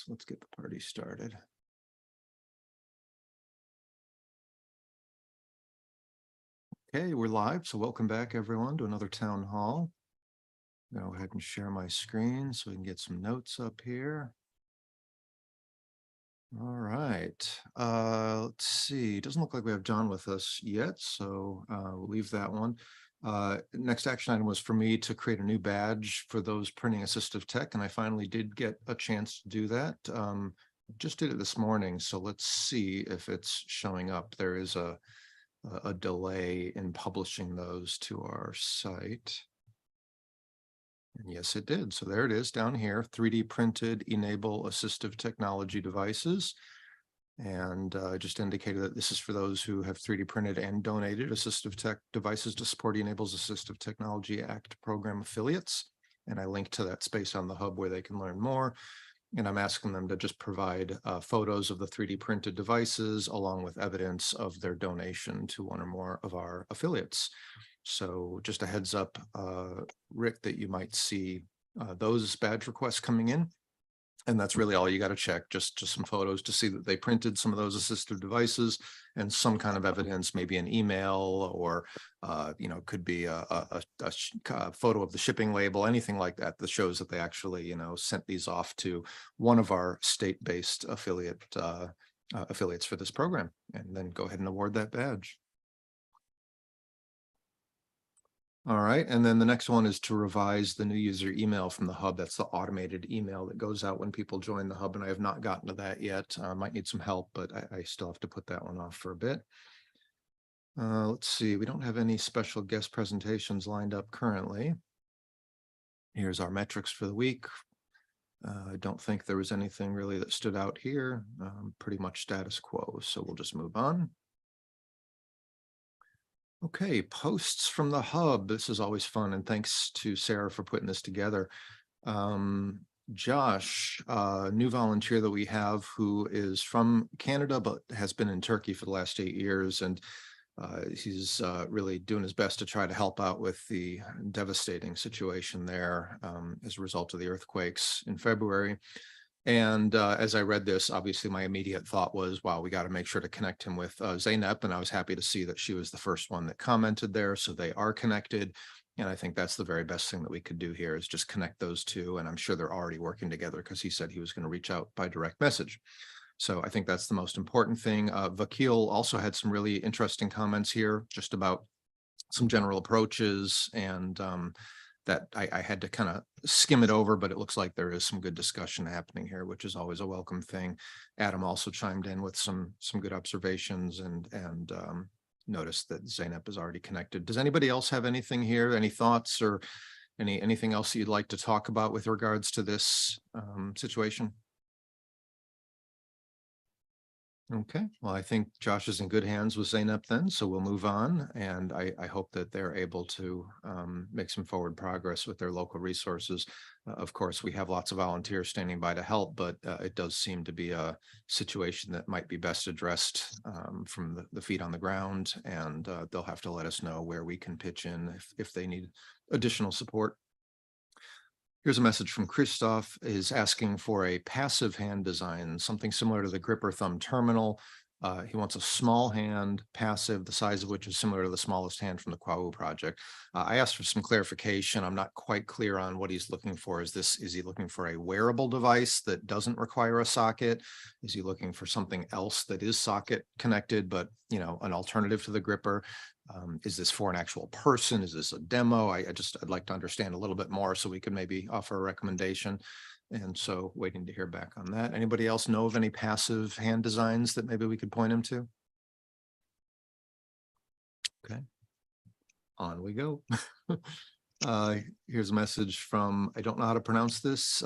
let's get the party started. Okay, we're live, so welcome back everyone to another town hall. Go ahead and share my screen so we can get some notes up here. All right, let's see. Doesn't look like we have John with us yet, so we'll leave that one. Next action item was for me to create a new badge for those printing assistive tech, and I finally did get a chance to do that. Just did it this morning, so let's see if it's showing up. There is a delay in publishing those to our site. And yes, it did. So there it is down here, 3D printed e-NABLE assistive technology devices. And just indicated that this is for those who have 3D printed and donated assistive tech devices to support e-NABLE's Assistive Technology Act program affiliates. And I linked to that space on the hub where they can learn more. And I'm asking them to just provide photos of the 3D printed devices along with evidence of their donation to one or more of our affiliates. So just a heads up, Rick, that you might see those badge requests coming in. And that's really all you got to check, just some photos to see that they printed some of those assistive devices and some kind of evidence, maybe an email or, could be a photo of the shipping label, anything like that that shows that they actually, sent these off to one of our state-based affiliates for this program, and then go ahead and award that badge. All right, and then the next one is to revise the new user email from the hub. That's the automated email that goes out when people join the hub, and I have not gotten to that yet. Might need some help, but I still have to put that one off for a bit. Let's see, we don't have any special guest presentations lined up currently. Here's our metrics for the week. I don't think there was anything really that stood out here. Pretty much status quo, so we'll just move on. Okay, posts from the hub. This is always fun, and thanks to Sarah for putting this together. Josh, a new volunteer that we have who is from Canada but has been in Turkey for the last 8 years, and he's really doing his best to try to help out with the devastating situation there as a result of the earthquakes in February. And as I read this, obviously my immediate thought was, wow, we got to make sure to connect him with Zeynep. And I was happy to see that she was the first one that commented there. So they are connected. And I think that's the very best thing that we could do here is just connect those two. And I'm sure they're already working together because he said he was going to reach out by direct message. So I think that's the most important thing. Vakil also had some really interesting comments here just about some general approaches and that I had to kind of skim it over, but it looks like there is some good discussion happening here, which is always a welcome thing. Adam also chimed in with some good observations and noticed that Zeynep is already connected. Does anybody else have anything here? Any thoughts or anything else you'd like to talk about with regards to this situation? Okay, well, I think Josh is in good hands with Zeynep then, so we'll move on. And I hope that they're able to make some forward progress with their local resources. Of course, we have lots of volunteers standing by to help, but it does seem to be a situation that might be best addressed from the feet on the ground. And they'll have to let us know where we can pitch in if they need additional support. Here's a message from Christoph, is asking for a passive hand design, something similar to the gripper thumb terminal. He wants a small hand, passive, the size of which is similar to the smallest hand from the Kwawu project. I asked for some clarification. I'm not quite clear on what he's looking for. Is he looking for a wearable device that doesn't require a socket? Is he looking for something else that is socket connected, but an alternative to the gripper? Is this for an actual person? Is this a demo? I'd like to understand a little bit more so we can maybe offer a recommendation. And so waiting to hear back on that. Anybody else know of any passive hand designs that maybe we could point him to? Okay, on we go. Here's a message from, I don't know how to pronounce this,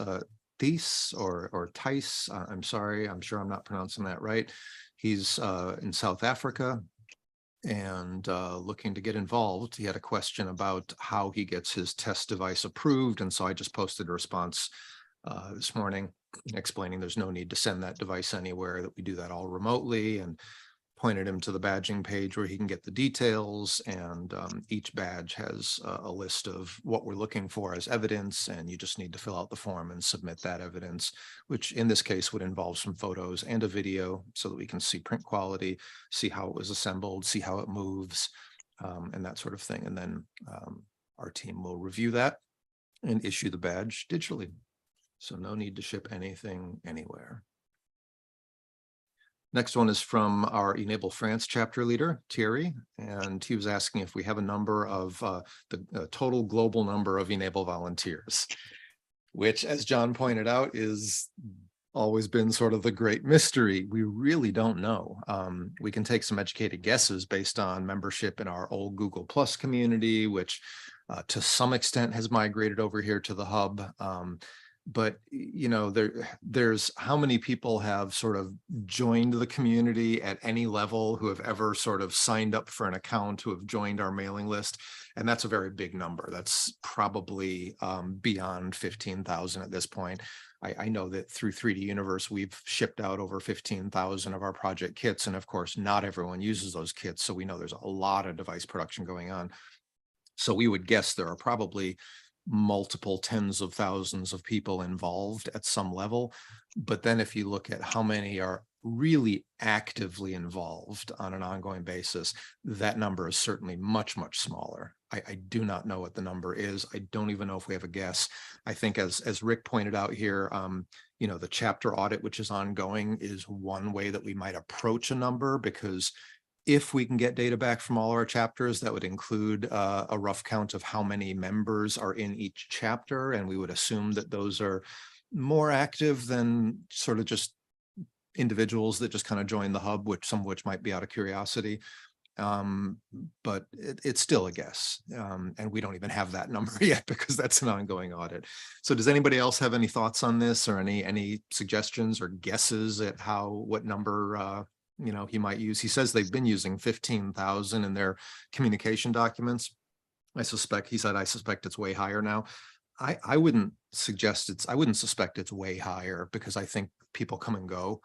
Thies or Tice. I'm sorry, I'm sure I'm not pronouncing that right. He's in South Africa and looking to get involved. He had a question about how he gets his test device approved. And so I just posted a response this morning explaining there's no need to send that device anywhere, that we do that all remotely. And pointed him to the badging page where he can get the details, and each badge has a list of what we're looking for as evidence, and you just need to fill out the form and submit that evidence, which in this case would involve some photos and a video so that we can see print quality, see how it was assembled, see how it moves, and that sort of thing. And then our team will review that and issue the badge digitally. So no need to ship anything anywhere. Next one is from our e-NABLE France chapter leader, Thierry, and he was asking if we have a number of the total global number of e-NABLE volunteers, which, as John pointed out, is always been sort of the great mystery. We really don't know. We can take some educated guesses based on membership in our old Google Plus community, which to some extent has migrated over here to the hub. But you know, there's how many people have sort of joined the community at any level, who have ever sort of signed up for an account, who have joined our mailing list, and that's a very big number. That's probably beyond 15,000 at this point. I know that through 3D Universe, we've shipped out over 15,000 of our project kits, and of course, not everyone uses those kits, so we know there's a lot of device production going on. So we would guess there are probably multiple tens of thousands of people involved at some level. But then if you look at how many are really actively involved on an ongoing basis, that number is certainly much, much smaller. I do not know what the number is. I don't even know if we have a guess. I think as Rick pointed out here, you know, the chapter audit, which is ongoing, is one way that we might approach a number, because if we can get data back from all our chapters, that would include a rough count of how many members are in each chapter. And we would assume that those are more active than sort of just individuals that just kind of join the hub, which some of which might be out of curiosity. But it's still a guess. And we don't even have that number yet because that's an ongoing audit. So does anybody else have any thoughts on this, or any suggestions or guesses at what number you know, he might use? He says they've been using 15,000 in their communication documents. I suspect it's way higher now. I wouldn't suspect it's way higher, because I think people come and go.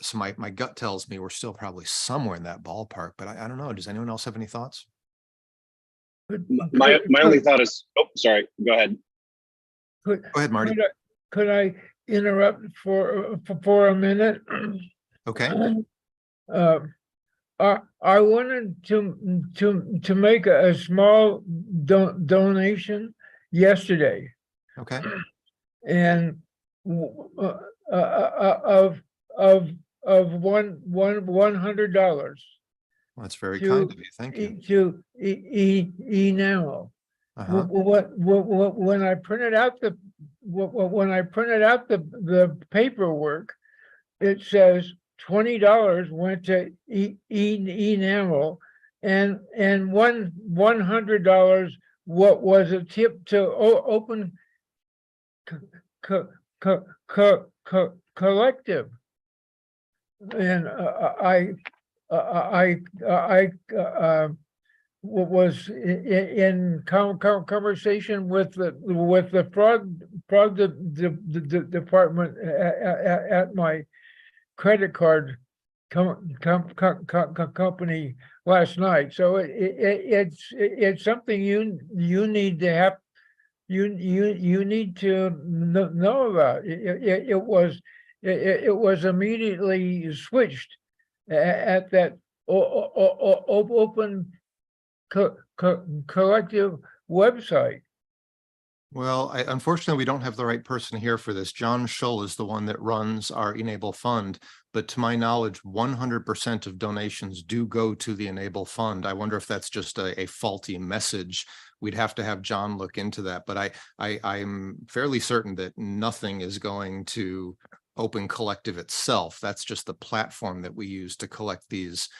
So my gut tells me we're still probably somewhere in that ballpark, but I don't know. Does anyone else have any thoughts? My only thought is, oh, sorry, go ahead. Go ahead, Marty. Could I interrupt for a minute? Okay. I wanted to make a small donation yesterday, Okay. and of $100. Well, that's very kind of you. Thank you. To e-NABLE. When I printed out the paperwork, it says $20 went to e-NABLE, and $100 what was a tip to Open Collective. And I was in conversation with the fraud department at my credit card company last night. So it's something you need to have. You need to know about. It was immediately switched at that Open Collective website. Well, unfortunately, we don't have the right person here for this. John Schull is the one that runs our e-NABLE fund, but to my knowledge, 100% of donations do go to the e-NABLE fund. I wonder if that's just a faulty message. We'd have to have John look into that, but I'm fairly certain that nothing is going to Open Collective itself. That's just the platform that we use to collect these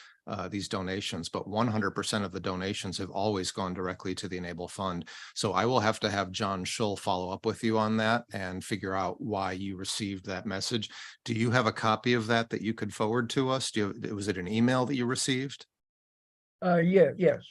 donations, but 100% of the donations have always gone directly to the e-NABLE fund. So I will have to have John Schull follow up with you on that and figure out why you received that message. Do you have a copy of that you could forward to us? Was it an email that you received? Yes.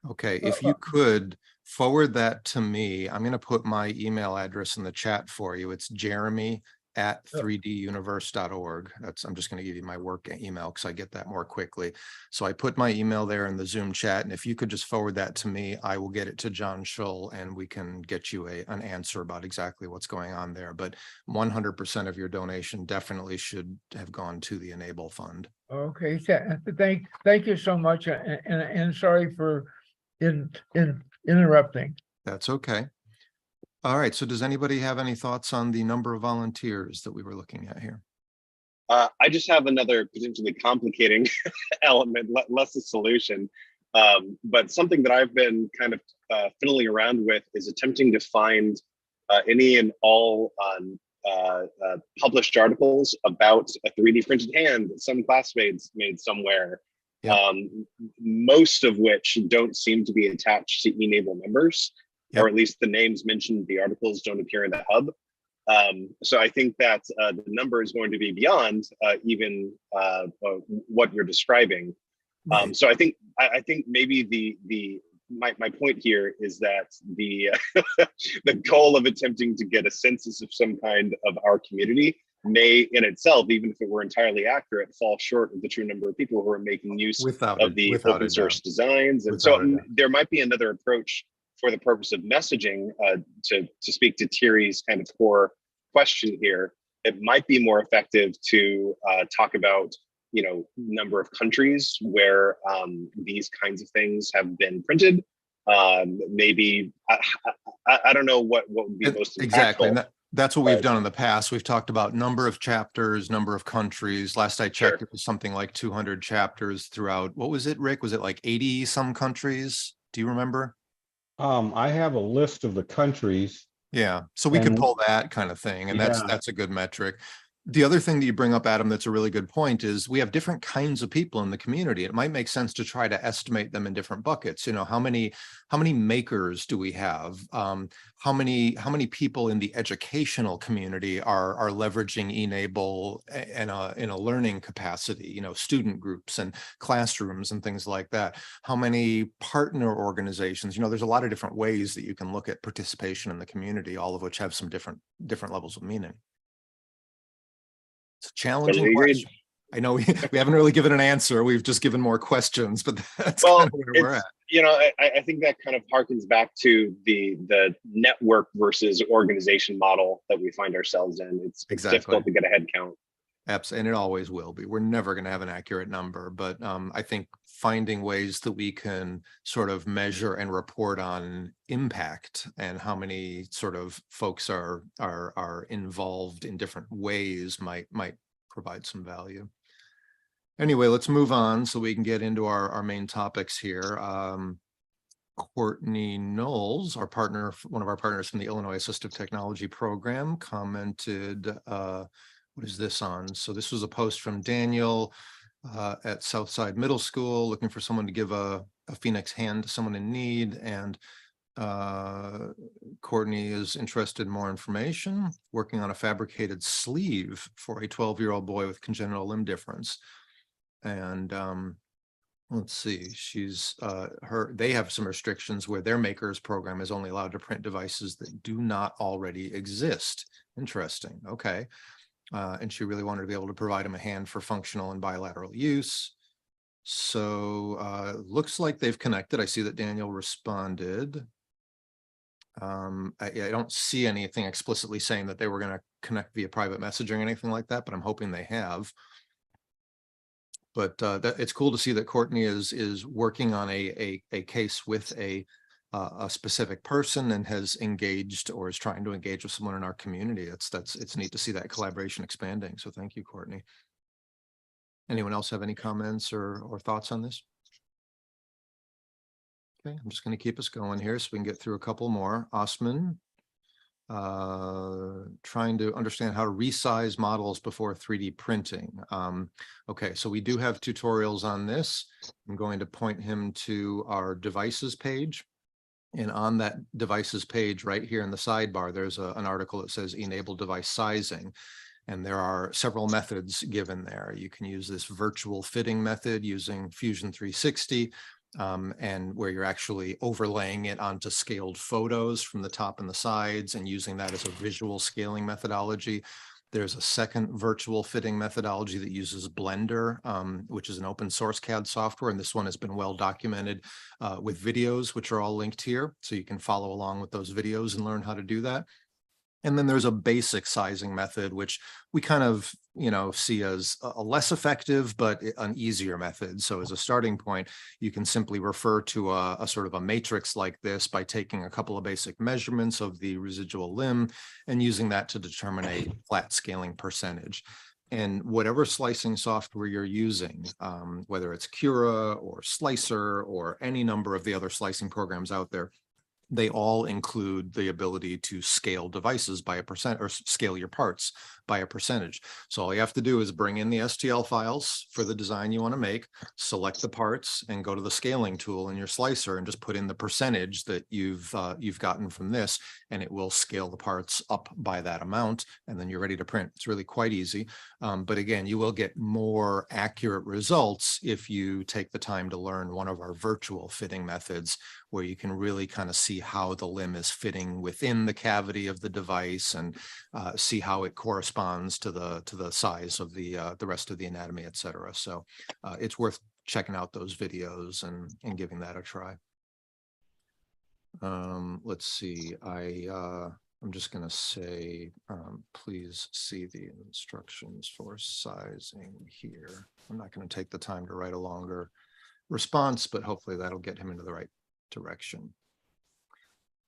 Okay, if you could forward that to me, I'm going to put my email address in the chat for you. It's Jeremy at 3duniverse.org. I'm just going to give you my work email because I get that more quickly. So I put my email there in the Zoom chat, and if you could just forward that to me, I will get it to John Schull and we can get you an answer about exactly what's going on there. But 100% of your donation definitely should have gone to the e-NABLE fund. Okay, thank you so much, and sorry for interrupting. That's okay. All right. So does anybody have any thoughts on the number of volunteers that we were looking at here? I just have another potentially complicating element, less a solution, but something that I've been kind of fiddling around with is attempting to find any and all published articles about a 3D printed hand that some classmates made somewhere. Yep. Most of which don't seem to be attached to e-NABLE members. Yep. Or at least the names mentioned in the articles don't appear in the hub. So I think that the number is going to be beyond even what you're describing. Right. So I think maybe my point here is that the the goal of attempting to get a census of some kind of our community may in itself, even if it were entirely accurate, fall short of the true number of people who are making use of the open source designs. And so there might be another approach for the purpose of messaging, to speak to Thierry's kind of core question here. It might be more effective to talk about, number of countries where these kinds of things have been printed. Maybe I don't know what would be most impactful. Exactly. And that's what we've done in the past. We've talked about number of chapters, number of countries. Last I checked, Sure. It was something like 200 chapters throughout. What was it, Rick? Was it like 80 some countries? Do you remember? I have a list of the countries. Yeah, so we could pull that kind of thing, and that's a good metric. The other thing that you bring up, Adam, that's a really good point is we have different kinds of people in the community. It might make sense to try to estimate them in different buckets. How many makers do we have? How many people in the educational community are leveraging e-NABLE in a learning capacity? Student groups and classrooms and things like that. How many partner organizations? There's a lot of different ways that you can look at participation in the community, all of which have some different levels of meaning. It's a challenging question. I know we haven't really given an answer. We've just given more questions, but that's kind of where we're at. I think that kind of harkens back to the network versus organization model that we find ourselves in. It's difficult to get a head count. Absolutely, and it always will be. We're never going to have an accurate number, but I think finding ways that we can sort of measure and report on impact and how many sort of folks are involved in different ways might provide some value. Anyway, let's move on so we can get into our main topics here. Courtney Knowles, our partner, one of our partners from the Illinois Assistive Technology Program, commented. What is this on? So this was a post from Daniel at Southside Middle School, looking for someone to give a Phoenix hand to someone in need. And Courtney is interested in more information, working on a fabricated sleeve for a 12-year-old boy with congenital limb difference. And let's see, they have some restrictions where their makers program is only allowed to print devices that do not already exist. Interesting. Okay. And she really wanted to be able to provide him a hand for functional and bilateral use. So looks like they've connected. I see that Daniel responded. I don't see anything explicitly saying that they were going to connect via private messaging or anything like that, but I'm hoping they have. But it's cool to see that Courtney is working on a case with a specific person and has engaged or is trying to engage with someone in our community. It's neat to see that collaboration expanding. So thank you, Courtney. Anyone else have any comments or thoughts on this? Okay, I'm just going to keep us going here so we can get through a couple more. Osman, trying to understand how to resize models before 3D printing. Okay, so we do have tutorials on this. I'm going to point him to our devices page. And on that devices page right here in the sidebar, there's an article that says e-NABLE device sizing. And there are several methods given there. You can use this virtual fitting method using Fusion 360, and where you're actually overlaying it onto scaled photos from the top and the sides and using that as a visual scaling methodology. There's a second virtual fitting methodology that uses Blender, which is an open source CAD software. And this one has been well documented with videos, which are all linked here. So you can follow along with those videos and learn how to do that. And then there's a basic sizing method, which we kind of, see as a less effective, but an easier method. So as a starting point, you can simply refer to a sort of a matrix like this by taking a couple of basic measurements of the residual limb and using that to determine a flat scaling percentage. And whatever slicing software you're using, whether it's Cura or Slicer or any number of the other slicing programs out there, they all include the ability to scale devices by a percent, or scale your parts by a percentage. So all you have to do is bring in the STL files for the design you want to make, select the parts, and go to the scaling tool in your slicer and just put in the percentage that you've gotten from this, and it will scale the parts up by that amount, and then you're ready to print. It's really quite easy. But again, you will get more accurate results if you take the time to learn one of our virtual fitting methods, where you can really kind of see how the limb is fitting within the cavity of the device and see how it corresponds to the size of the rest of the anatomy, et cetera. So it's worth checking out those videos and giving that a try. Let's see. I'm just going to say, please see the instructions for sizing here. I'm not going to take the time to write a longer response, but hopefully that'll get him into the right direction.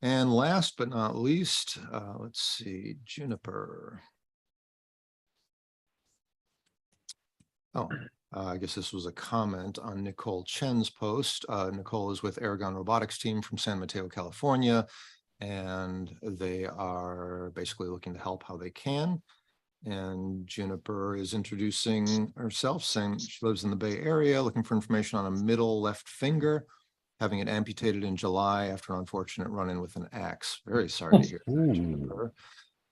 And last but not least, let's see, Juniper. Oh, I guess this was a comment on Nicole Chen's post. Nicole is with Aragon Robotics team from San Mateo, California, and they are basically looking to help how they can. And Juniper is introducing herself, saying she lives in the Bay Area, looking for information on a middle left finger, having it amputated in July after an unfortunate run-in with an axe. Very sorry to hear that, Juniper.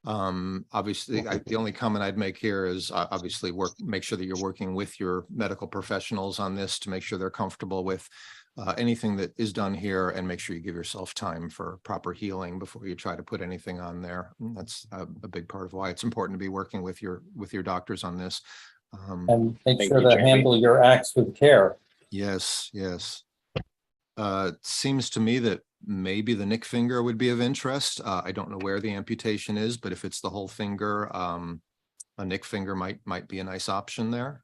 Obviously, the only comment I'd make here is obviously make sure that you're working with your medical professionals on this to make sure they're comfortable with anything that is done here, and make sure you give yourself time for proper healing before you try to put anything on there. And that's a big part of why it's important to be working with your doctors on this. And make sure to handle your acts with care. Yes, yes. It seems to me that maybe the nick finger would be of interest. I don't know where the amputation is, but if it's the whole finger, a nick finger might be a nice option there.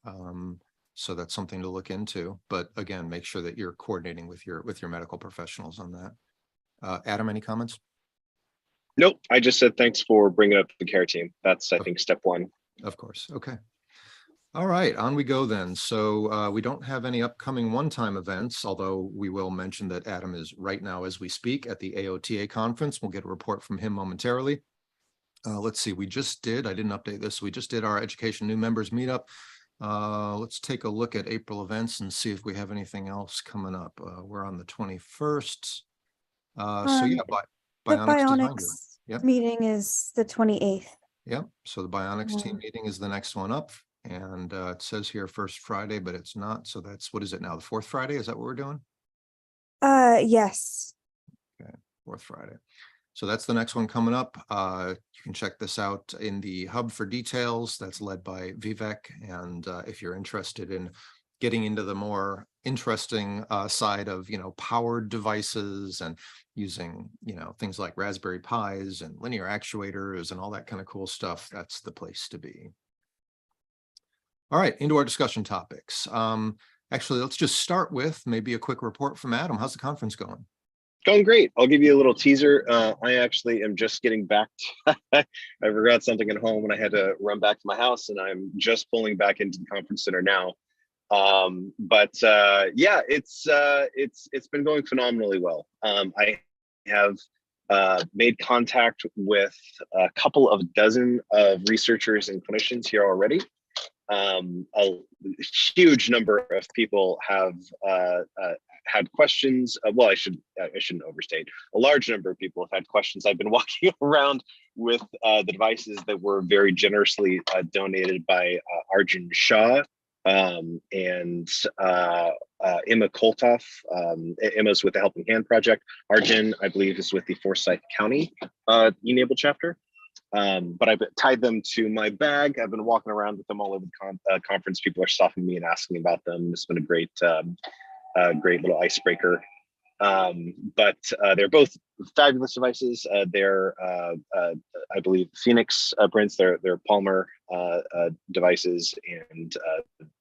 So that's something to look into. But again, make sure that you're coordinating with your medical professionals on that. Adam, any comments? Nope. I just said thanks for bringing up the care team. That's, I think, step one. Of course. Okay. All right, on we go then. So we don't have any upcoming one-time events, although we will mention that Adam is right now as we speak at the AOTA conference. We'll get a report from him momentarily. Let's see, I didn't update this. We just did our education new members meetup. Let's take a look at April events and see if we have anything else coming up. We're on the 21st. So yeah, the Bionics Yep. meeting is the 28th. Yep, so the Bionics team meeting is the next one up. And it says here first Friday, but it's not. So that's, what is it now? The fourth Friday? Is that what we're doing? Yes. Okay, fourth Friday. So that's the next one coming up. You can check this out in the hub for details. That's led by Vivek. And if you're interested in getting into the more interesting side of, powered devices and using, things like Raspberry Pis and linear actuators and all that kind of cool stuff, that's the place to be. All right, into our discussion topics. Actually, let's just start with maybe a quick report from Adam. How's the conference going? Going great. I'll give you a little teaser. I actually am just getting back. I forgot something at home and I had to run back to my house, and I'm just pulling back into the conference center now. Yeah, it's been going phenomenally well. I have made contact with a couple of dozen of researchers and clinicians here already. A huge number of people have had questions. Well, I shouldn't overstate. A large number of people have had questions. I've been walking around with the devices that were very generously donated by Arjun Shah and Emma Koltoff. Emma's with the Helping Hand Project. Arjun, I believe, is with the Forsyth County e-NABLE chapter. But I've tied them to my bag. I've been walking around with them all over the conference. People are stopping me and asking about them. It's been a great, great little icebreaker. But they're both fabulous devices. They're, I believe, Phoenix prints. They're Palmer devices, and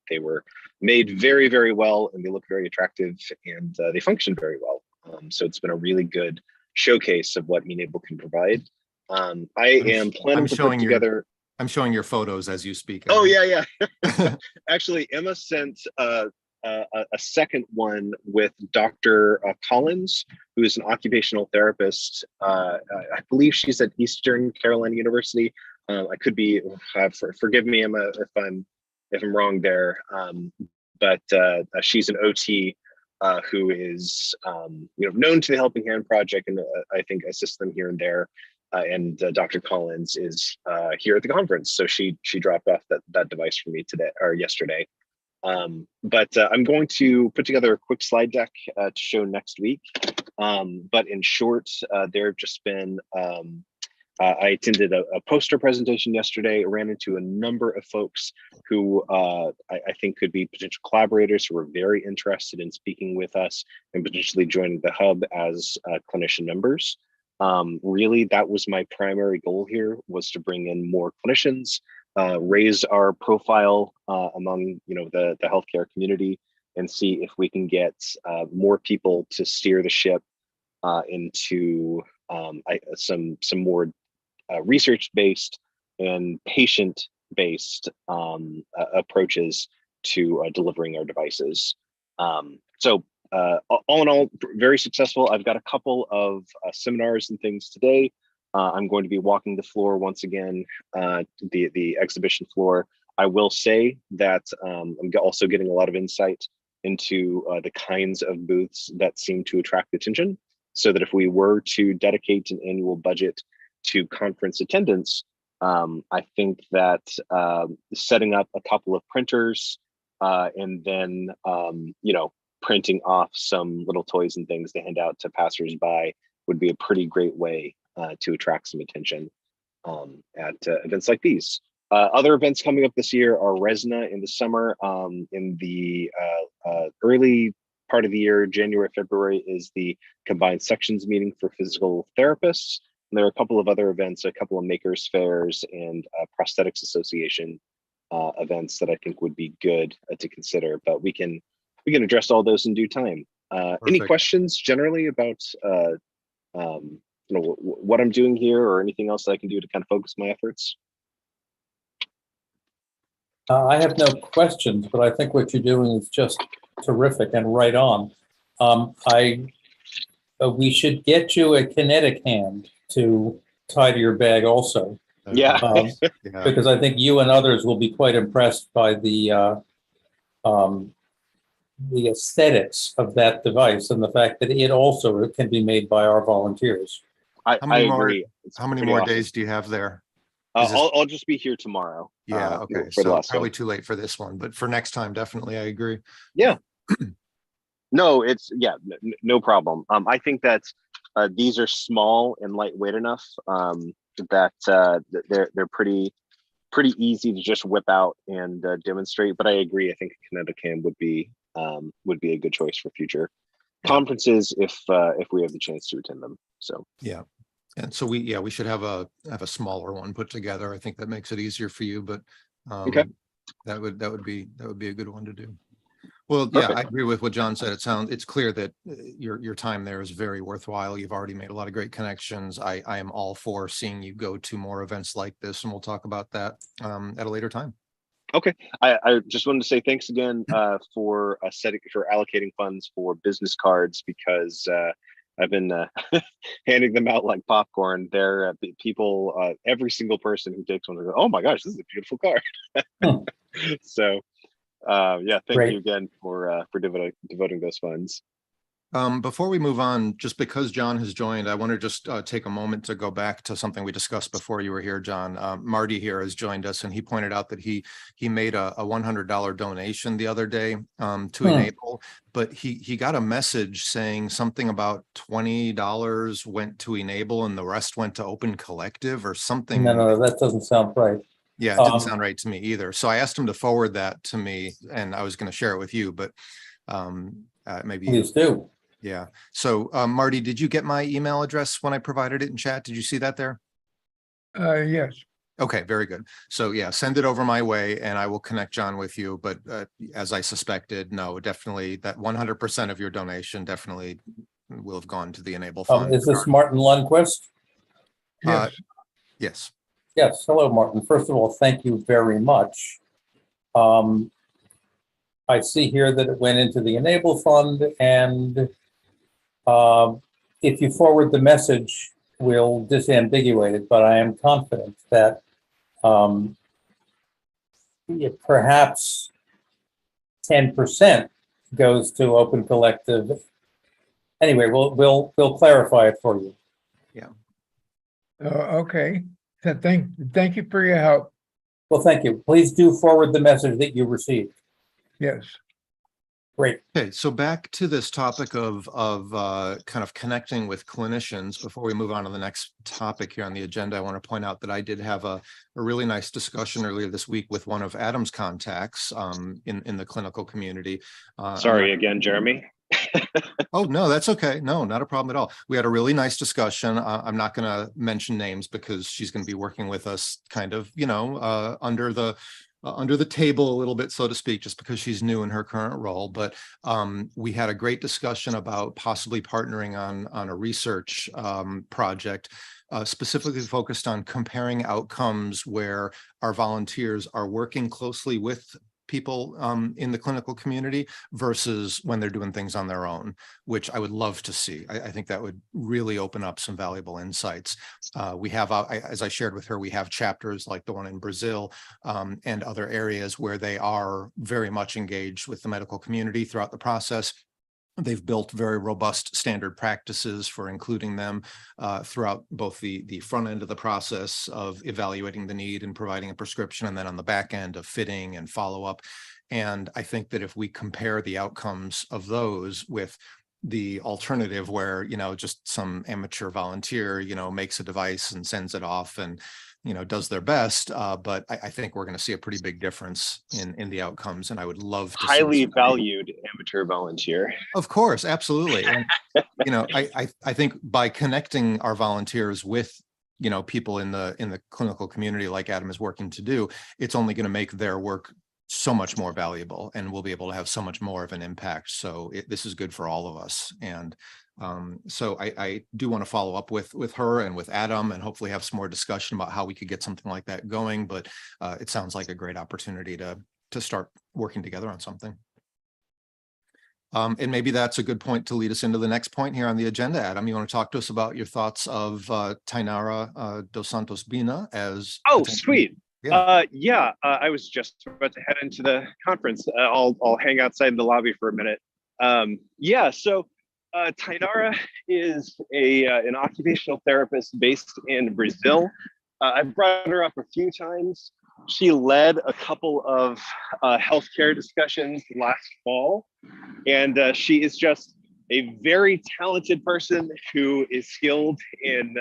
they were made very, very well, and they look very attractive, and they function very well. So it's been a really good showcase of what e-NABLE can provide. I am planning to put together. I'm showing your photos as you speak. Oh yeah. Actually, Emma sent a second one with Dr. Collins, who is an occupational therapist. I believe she's at Eastern Carolina University. I could be. Forgive me, Emma, if I'm wrong there. But she's an OT who is known to the Helping Hand Project, and I think assists them here and there. And Dr. Collins is here at the conference, so she dropped off that device for me today or yesterday. But I'm going to put together a quick slide deck to show next week. But in short, there have just been, I attended a poster presentation yesterday, ran into a number of folks who I think could be potential collaborators who are very interested in speaking with us and potentially joining the hub as clinician members. Really, that was my primary goal here, was to bring in more clinicians, raise our profile among the healthcare community, and see if we can get more people to steer the ship into some more research-based and patient-based approaches to delivering our devices. So all in all, very successful. I've got a couple of seminars and things today. I'm going to be walking the floor once again, the exhibition floor. I will say that I'm also getting a lot of insight into the kinds of booths that seem to attract attention, so that if we were to dedicate an annual budget to conference attendance, I think that setting up a couple of printers and then printing off some little toys and things to hand out to passersby would be a pretty great way to attract some attention at events like these. Other events coming up this year are Resna in the summer. In the early part of the year, January, February, is the combined sections meeting for physical therapists. And there are a couple of other events, a couple of makers fairs and prosthetics association events that I think would be good to consider, but we can address all those in due time. Any questions generally about what I'm doing here, or anything else that I can do to kind of focus my efforts? I have no questions, but I think what you're doing is just terrific and right on. We should get you a kinetic hand to tie to your bag also. Yeah. Because I think you and others will be quite impressed by the aesthetics of that device and the fact that it also can be made by our volunteers. I agree. How many more days do you have there? I'll just be here tomorrow. Yeah, okay. So probably too late for this one, but for next time, definitely, I agree. Yeah. No, no problem. I think that these are small and lightweight enough that they're pretty easy to just whip out and demonstrate. But I agree. I think a kinetic hand would be a good choice for future conferences if we have the chance to attend them. So yeah. And so we should have a smaller one put together. I think that makes it easier for you, but okay, that would be a good one to do. Well, perfect. Yeah, I agree with what John said. It's clear that your time there is very worthwhile. You've already made a lot of great connections. I am all for seeing you go to more events like this, and we'll talk about that at a later time. Okay, I just wanted to say thanks again for allocating funds for business cards, because I've been handing them out like popcorn. There, people, every single person who takes one, they go, "Oh my gosh, this is a beautiful card." So, yeah, thank you again for devoting those funds. Before we move on, just because John has joined, I want to just take a moment to go back to something we discussed before you were here, John. Marty here has joined us, and he pointed out that he made a $100 donation the other day to e-NABLE, but he got a message saying something about $20 went to e-NABLE and the rest went to Open Collective or something. No, that doesn't sound right. Yeah, it didn't sound right to me either. So I asked him to forward that to me, and I was going to share it with you, but maybe. Please do. Yeah. So Marty, did you get my email address when I provided it in chat? Did you see that there? Yes. Okay, very good. So yeah, send it over my way and I will connect John with you. But as I suspected, no, definitely that 100% of your donation definitely will have gone to the e-NABLE fund. Is this Martin Lundquist? Yes. Yes. Yes. Hello, Martin. First of all, thank you very much. I see here that it went into the e-NABLE fund, and if you forward the message, we'll disambiguate it, but I am confident that perhaps 10% goes to Open Collective. Anyway, we'll clarify it for you. Yeah. Okay. So thank you for your help. Well, thank you. Please do forward the message that you received. Yes. Great. Okay, so back to this topic of kind of connecting with clinicians. Before we move on to the next topic here on the agenda, I want to point out that I did have a really nice discussion earlier this week with one of Adam's contacts in the clinical community. Sorry again, Jeremy. Oh, no, that's okay. No, not a problem at all. We had a really nice discussion. I'm not going to mention names because she's going to be working with us kind of, under the table a little bit, so to speak, just because she's new in her current role. But we had a great discussion about possibly partnering on a research project specifically focused on comparing outcomes where our volunteers are working closely with people in the clinical community versus when they're doing things on their own, which I would love to see. I think that would really open up some valuable insights. We have, as I shared with her, we have chapters like the one in Brazil and other areas where they are very much engaged with the medical community throughout the process. They've built very robust standard practices for including them throughout both the front end of the process of evaluating the need and providing a prescription, and then on the back end of fitting and follow-up. And I think that if we compare the outcomes of those with the alternative where, just some amateur volunteer, makes a device and sends it off and does their best, but I think we're going to see a pretty big difference in the outcomes, and I would love to Highly see valued amateur volunteer. Of course, absolutely. And I think by connecting our volunteers with people in the clinical community like Adam is working to do, it's only going to make their work so much more valuable, and we'll be able to have so much more of an impact. So this is good for all of us. And so I do want to follow up with her and with Adam and hopefully have some more discussion about how we could get something like that going. But it sounds like a great opportunity to start working together on something. And maybe that's a good point to lead us into the next point here on the agenda. Adam, you want to talk to us about your thoughts of Tainara dos Santos Bina as— Oh, sweet. Yeah. I was just about to head into the conference. I'll hang outside in the lobby for a minute. So Tainara is an occupational therapist based in Brazil. I've brought her up a few times. She led a couple of healthcare discussions last fall, and she is just a very talented person who is skilled in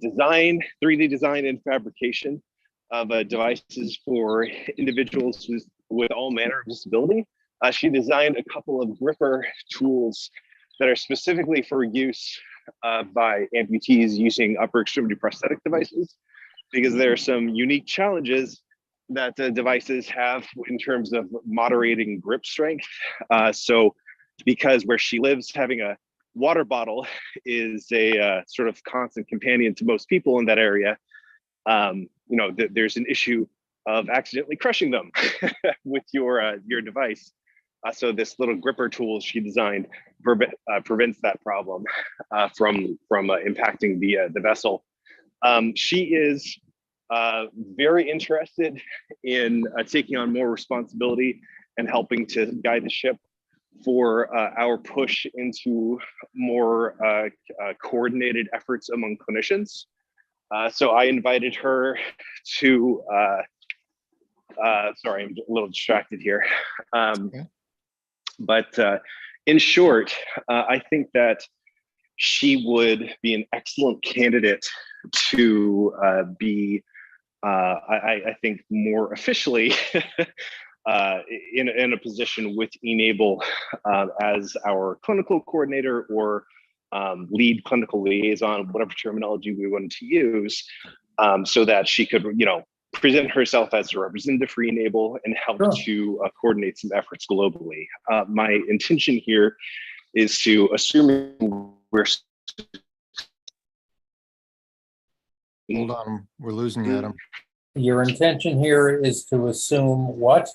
design, 3D design and fabrication of devices for individuals with all manner of disability. She designed a couple of gripper tools that are specifically for use by amputees using upper extremity prosthetic devices, because there are some unique challenges that the devices have in terms of moderating grip strength. So because where she lives, having a water bottle is a sort of constant companion to most people in that area, there's an issue of accidentally crushing them with your device. So this little gripper tool she designed prevents that problem from impacting the vessel. She is very interested in taking on more responsibility and helping to guide the ship for our push into more coordinated efforts among clinicians. So I invited her to, sorry, I'm a little distracted here. But in short, I think that she would be an excellent candidate to be, I think, more officially in a position with e-NABLE as our clinical coordinator or lead clinical liaison, whatever terminology we wanted to use, so that she could, present herself as a representative for e-NABLE and help to coordinate some efforts globally. My intention here is to, assuming we're... Hold on, we're losing you, Adam. Your intention here is to assume what?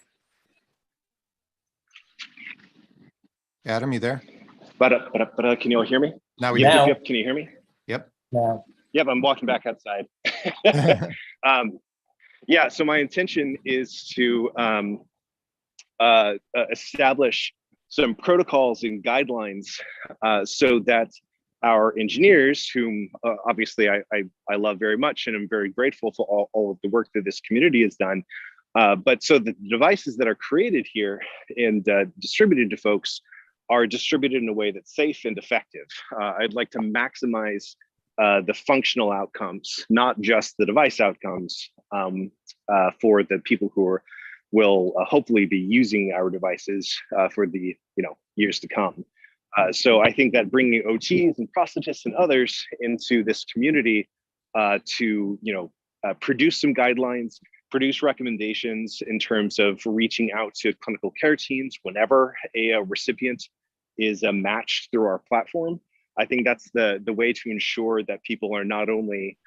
Adam, you there? But can you all hear me? Now we Now. Yep, can you hear me? Yep. No. Yep, I'm walking back outside. Yeah, so my intention is to establish some protocols and guidelines so that our engineers, whom obviously I love very much and I'm very grateful for all of the work that this community has done, but so the devices that are created here and distributed to folks are distributed in a way that's safe and effective. I'd like to maximize the functional outcomes, not just the device outcomes, for the people who will hopefully be using our devices for the years to come. So I think that bringing OTs and prosthetists and others into this community to produce some guidelines, produce recommendations in terms of reaching out to clinical care teams whenever a recipient is matched through our platform. I think that's the way to ensure that people are not only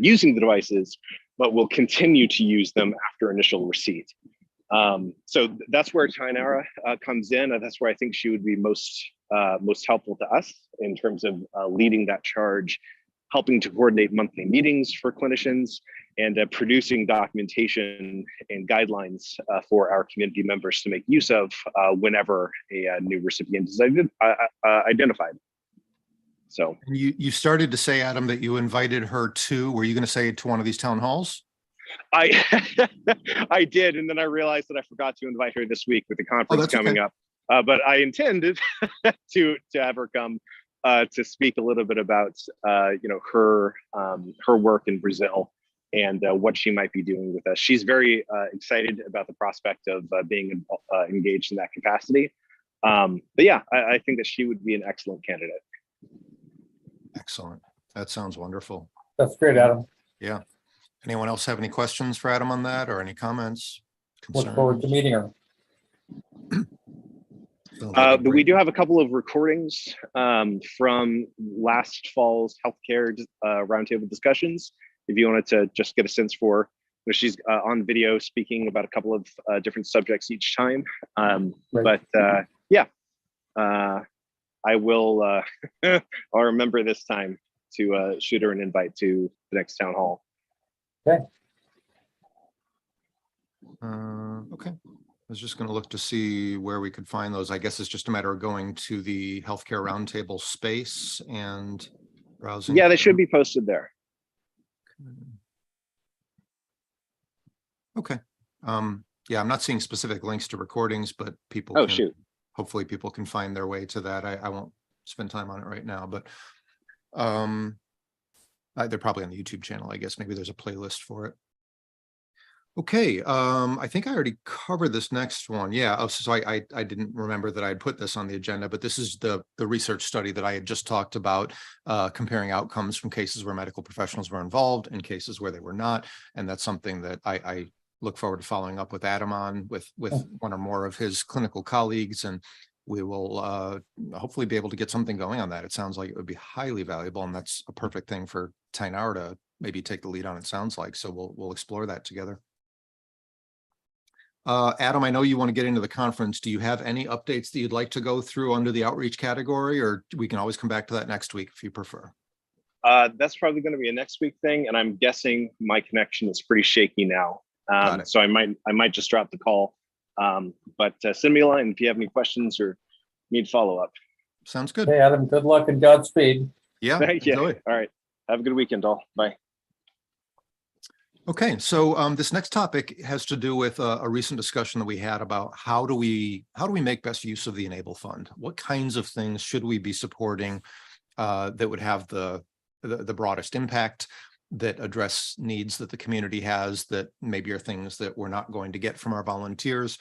using the devices, but will continue to use them after initial receipt. So that's where Tainara comes in. And that's where I think she would be most helpful to us in terms of leading that charge, helping to coordinate monthly meetings for clinicians, and producing documentation and guidelines for our community members to make use of whenever a new recipient is identified. So you started to say, Adam, that you invited her to, were you going to say to one of these town halls? I did, and then I realized that I forgot to invite her this week with the conference coming up. But I intended to have her come to speak a little bit about her work in Brazil and what she might be doing with us. She's very excited about the prospect of being engaged in that capacity. But yeah, I think that she would be an excellent candidate. Excellent. That sounds wonderful. That's great, Adam. Yeah. Anyone else have any questions for Adam on that, or any comments? Look forward to meeting her. But we do have a couple of recordings from last fall's healthcare roundtable discussions. If you wanted to just get a sense for, she's on video speaking about a couple of different subjects each time. But yeah, I will. I'll remember this time to shoot her an invite to the next town hall. Okay. Okay. I was just going to look to see where we could find those. I guess it's just a matter of going to the healthcare roundtable space and browsing. Yeah, they should be posted there. Okay. Yeah, I'm not seeing specific links to recordings, but people hopefully people can find their way to that. I won't spend time on it right now, but they're probably on the YouTube channel. I guess maybe there's a playlist for it. Okay, I think I already covered this next one. Yeah, so I didn't remember that I had put this on the agenda, but this is the research study that I had just talked about, comparing outcomes from cases where medical professionals were involved and cases where they were not. And that's something that I look forward to following up with Adam on with one or more of his clinical colleagues, and we will hopefully be able to get something going on that. It sounds like it would be highly valuable, and that's a perfect thing for Tainara to maybe take the lead on, it sounds like. So we'll explore that together. Adam, I know you want to get into the conference. Do you have any updates that you'd like to go through under the outreach category, or we can always come back to that next week if you prefer? That's probably going to be a next week thing, and I'm guessing my connection is pretty shaky now. So I might just drop the call. But send me a line if you have any questions or need follow up. Sounds good. Hey, Adam, good luck and Godspeed. Yeah. Thank you. Enjoy. All right. Have a good weekend, all. Bye. Okay, so this next topic has to do with a recent discussion that we had about how do we make best use of the e-NABLE fund? What kinds of things should we be supporting that would have the broadest impact, that address needs that the community has, that maybe are things that we're not going to get from our volunteers.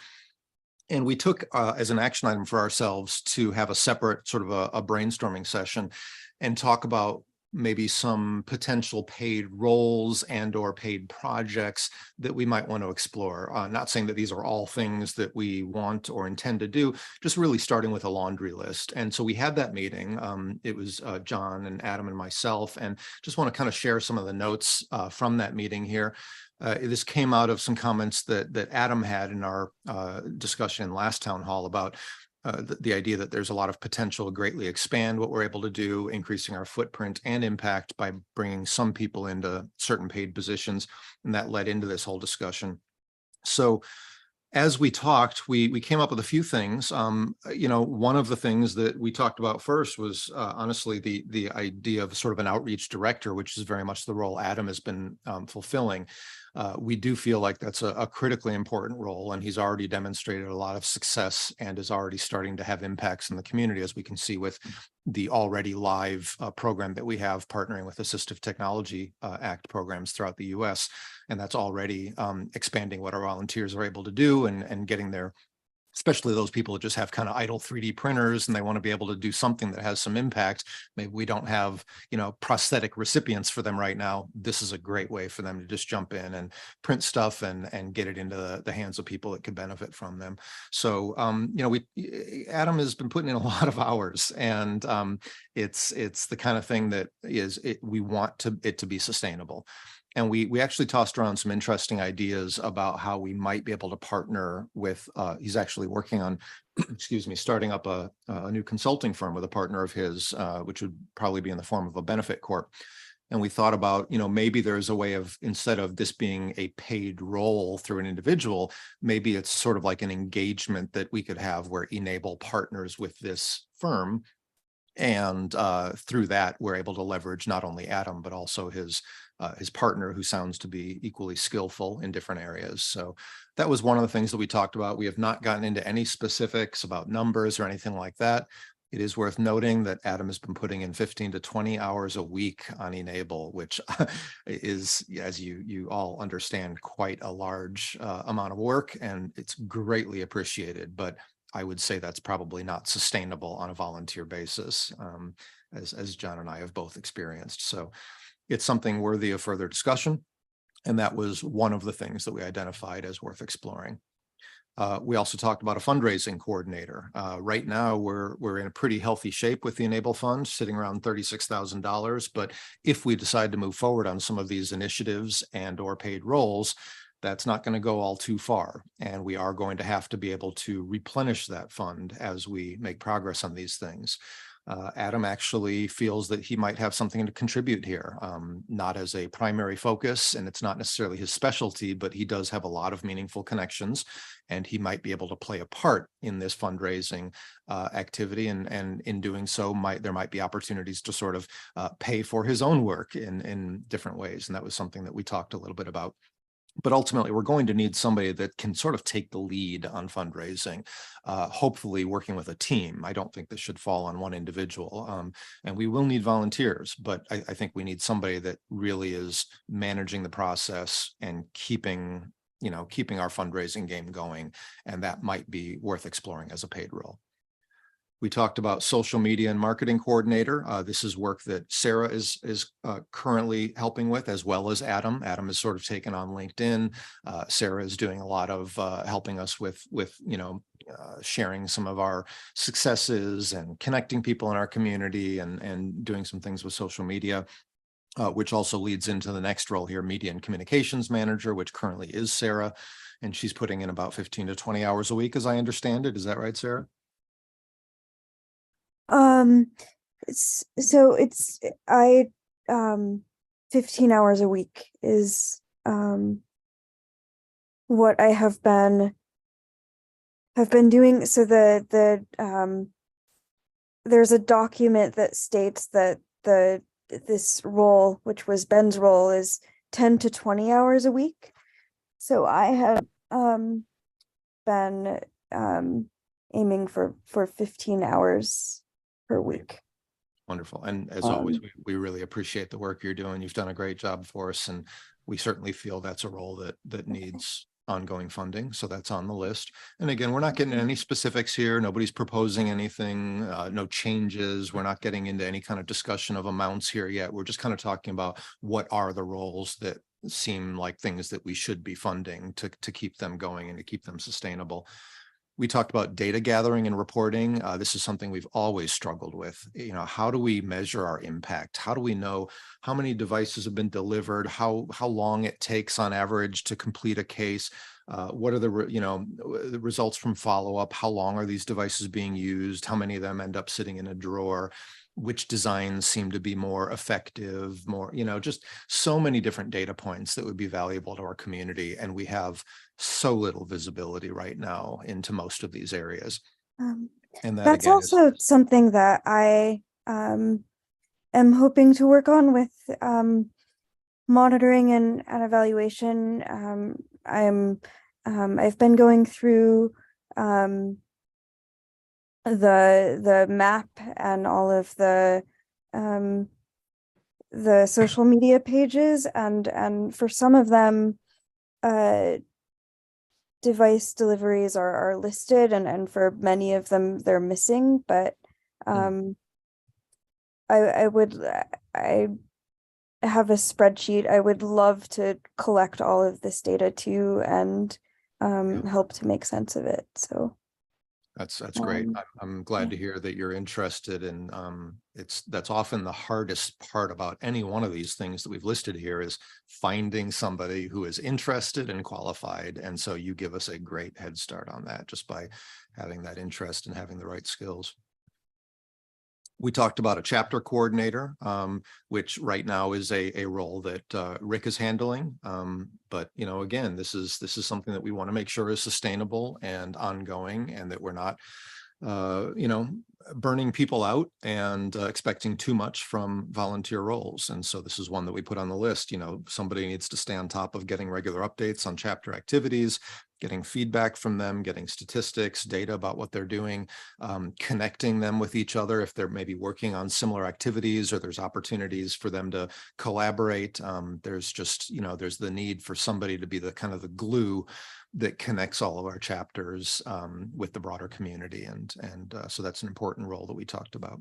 And we took as an action item for ourselves to have a separate sort of a brainstorming session and talk about maybe some potential paid roles and or paid projects that we might want to explore. Not saying that these are all things that we want or intend to do, just really starting with a laundry list. And so we had that meeting. It was John and Adam and myself, and just want to kind of share some of the notes from that meeting here. This came out of some comments that Adam had in our discussion in last town hall about the idea that there's a lot of potential to greatly expand what we're able to do, increasing our footprint and impact by bringing some people into certain paid positions. And that led into this whole discussion. So as we talked, we came up with a few things. One of the things that we talked about first was honestly the idea of sort of an outreach director, which is very much the role Adam has been fulfilling. We do feel like that's a critically important role, and he's already demonstrated a lot of success and is already starting to have impacts in the community, as we can see with the already live program that we have partnering with Assistive Technology Act programs throughout the US. And that's already expanding what our volunteers are able to do and getting their, especially those people that just have kind of idle 3D printers and they want to be able to do something that has some impact. Maybe we don't have, prosthetic recipients for them right now. This is a great way for them to just jump in and print stuff and get it into the hands of people that could benefit from them. So, Adam has been putting in a lot of hours, and it's the kind of thing that we want it to be sustainable. And we actually tossed around some interesting ideas about how we might be able to partner with, he's actually working on, starting up a new consulting firm with a partner of his, which would probably be in the form of a benefit corp. And we thought about, maybe there's a way of, instead of this being a paid role through an individual, maybe it's sort of like an engagement that we could have where e-NABLE partners with this firm. And through that, we're able to leverage not only Adam, but also his partner, who sounds to be equally skillful in different areas. So that was one of the things that we talked about. We have not gotten into any specifics about numbers or anything like that. It is worth noting that Adam has been putting in 15 to 20 hours a week on e-NABLE, which is, as you all understand, quite a large amount of work, and it's greatly appreciated. But I would say that's probably not sustainable on a volunteer basis, as John and I have both experienced. So it's something worthy of further discussion. And that was one of the things that we identified as worth exploring. We also talked about a fundraising coordinator. Right now, we're in a pretty healthy shape with the e-NABLE fund, sitting around $36,000. But if we decide to move forward on some of these initiatives and or paid roles, that's not going to go all too far. And we are going to have to be able to replenish that fund as we make progress on these things. Adam actually feels that he might have something to contribute here, not as a primary focus, and it's not necessarily his specialty, but he does have a lot of meaningful connections, and he might be able to play a part in this fundraising activity. And in doing so, there might be opportunities to sort of pay for his own work in different ways. And that was something that we talked a little bit about. But ultimately, we're going to need somebody that can sort of take the lead on fundraising, hopefully working with a team. I don't think this should fall on one individual. And we will need volunteers, but I think we need somebody that really is managing the process and keeping our fundraising game going. And that might be worth exploring as a paid role. We talked about social media and marketing coordinator. This is work that Sarah is currently helping with, as well as Adam. Adam has sort of taken on LinkedIn. Sarah is doing a lot of helping us with sharing some of our successes and connecting people in our community and doing some things with social media, which also leads into the next role here, media and communications manager, which currently is Sarah. And she's putting in about 15 to 20 hours a week, as I understand it. Is that right, Sarah? So 15 hours a week is what I have been have been doing, so there's a document that states that this role, which was Ben's role, is 10 to 20 hours a week. So I have been aiming for 15 hours per week. Wonderful. And as always, we really appreciate the work you're doing. You've done a great job for us, and we certainly feel that's a role that needs ongoing funding. So that's on the list. And again, we're not getting into any specifics here. Nobody's proposing anything, no changes. We're not getting into any kind of discussion of amounts here yet. We're just kind of talking about what are the roles that seem like things that we should be funding to keep them going and to keep them sustainable. We talked about data gathering and reporting. This is something we've always struggled with. You know, how do we measure our impact? How do we know how many devices have been delivered? How long it takes on average to complete a case? What are the results from follow-up? How long are these devices being used? How many of them end up sitting in a drawer? Which designs seem to be more effective, more, just so many different data points that would be valuable to our community. And we have so little visibility right now into most of these areas. And that's again also something that I am hoping to work on with monitoring and evaluation. I've been going through the map and all of the social media pages, and for some of them device deliveries are listed, and for many of them they're missing, but I have a spreadsheet. I would love to collect all of this data too, and help to make sense of it. So that's great. I'm glad to hear that you're interested in that's often the hardest part about any one of these things that we've listed here, is finding somebody who is interested and qualified. And so you give us a great head start on that just by having that interest and having the right skills. We talked about a chapter coordinator, which right now is a role that Rick is handling. But again, this is something that we want to make sure is sustainable and ongoing, and that we're not, burning people out and expecting too much from volunteer roles. And so this is one that we put on the list. Somebody needs to stay on top of getting regular updates on chapter activities, getting feedback from them, getting statistics, data about what they're doing, connecting them with each other if they're maybe working on similar activities, or there's opportunities for them to collaborate. There's just, there's the need for somebody to be the kind of the glue that connects all of our chapters with the broader community. And so that's an important role that we talked about.